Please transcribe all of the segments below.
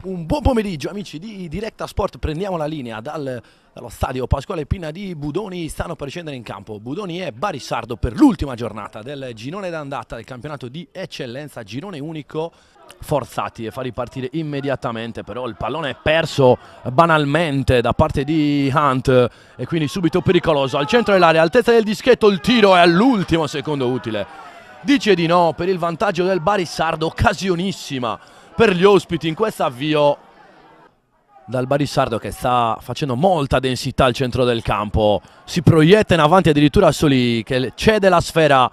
Un buon pomeriggio amici di Directa Sport, prendiamo la linea dallo stadio Pasquale Pinna di Budoni. Stanno per scendere in campo Budoni e Barisardo per l'ultima giornata del girone d'andata del campionato di eccellenza, girone unico. Forzati e fa ripartire immediatamente, però il pallone è perso banalmente da parte di Hunt e quindi subito pericoloso al centro dell'area, altezza del dischetto, il tiro è all'ultimo secondo utile, dice di no per il vantaggio del Barisardo. Occasionissima per gli ospiti in questo avvio dal Barisardo, che sta facendo molta densità al centro del campo, si proietta in avanti addirittura Soli, che cede la sfera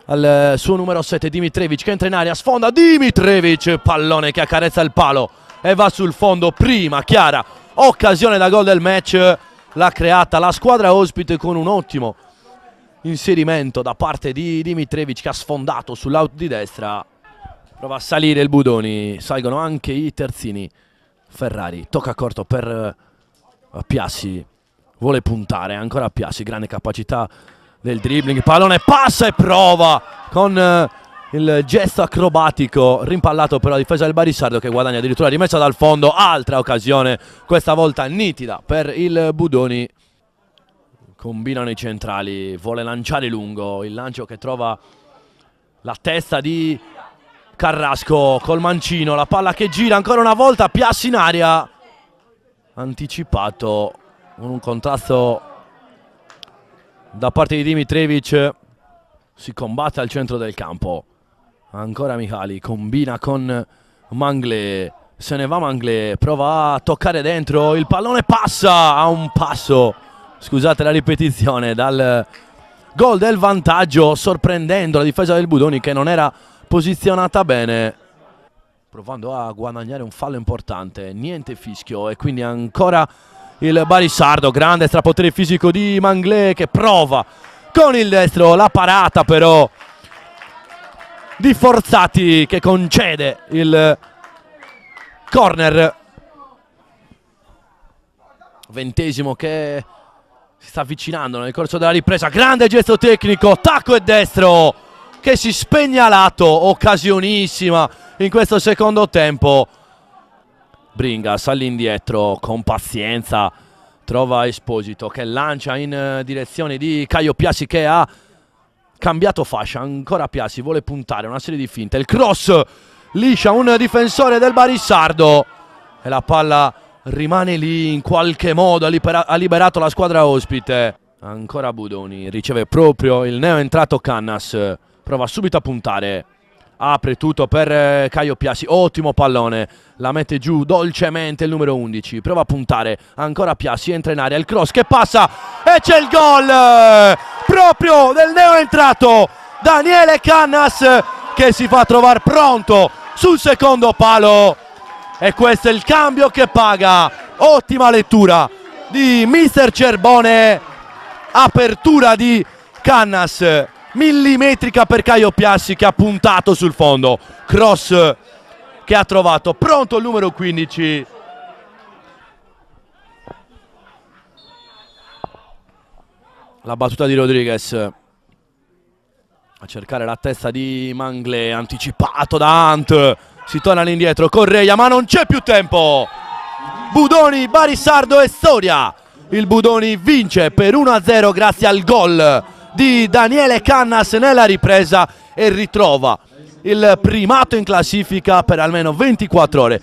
al suo numero 7 Dimitrijevic, che entra in area, sfonda Dimitrijevic, pallone che accarezza il palo e va sul fondo. Prima chiara occasione da gol del match l'ha creata la squadra ospite con un ottimo inserimento da parte di Dimitrijevic, che ha sfondato sull'out di destra. Prova a salire il Budoni, salgono anche i terzini. Ferrari, tocca corto per Piassi, vuole puntare ancora Piassi, grande capacità del dribbling, pallone passa e prova con il gesto acrobatico, rimpallato per la difesa del Barisardo, che guadagna addirittura rimessa dal fondo. Altra occasione, questa volta nitida per il Budoni. Combinano i centrali, vuole lanciare lungo, il lancio che trova la testa di Carrasco col mancino, la palla che gira ancora una volta, Piassi in aria, anticipato con un contrasto da parte di Dimitrijevic. Si combatte al centro del campo, ancora Michali, combina con Manglé, se ne va Manglé, prova a toccare dentro, il pallone passa a un passo, scusate la ripetizione, dal gol del vantaggio, sorprendendo la difesa del Budoni, che non era posizionata bene, provando a guadagnare un fallo importante. Niente fischio e quindi ancora il Barisardo, grande strapotere fisico di Manglé, che prova con il destro la parata però di Forzati, che concede il corner. 20° che si sta avvicinando nel corso della ripresa, grande gesto tecnico, tacco e destro che si spegne a lato, occasionissima in questo secondo tempo. Bringas all'indietro con pazienza, trova Esposito che lancia in direzione di Caio Piassi, che ha cambiato fascia. Ancora Piassi, vuole puntare, una serie di finte, il cross liscia un difensore del Barisardo e la palla rimane lì, in qualche modo ha liberato la squadra ospite. Ancora Budoni, riceve proprio il neoentrato Cannas, prova subito a puntare, apre tutto per Caio Piassi, ottimo pallone, la mette giù dolcemente il numero 11, prova a puntare, ancora Piassi, entra in area, il cross che passa e c'è il gol proprio del neoentrato Daniele Cannas, che si fa trovare pronto sul secondo palo e questo è il cambio che paga. Ottima lettura di mister Cerbone, apertura di Cannas millimetrica per Caio Piassi, che ha puntato sul fondo, cross che ha trovato pronto il numero 15. La battuta di Rodriguez a cercare la testa di Manglé, anticipato da Hunt, si torna all'indietro, Correia, ma non c'è più tempo. Budoni, Barisardo e storia. Il Budoni vince per 1-0 grazie al gol di Daniele Cannas nella ripresa e ritrova il primato in classifica per almeno 24 ore.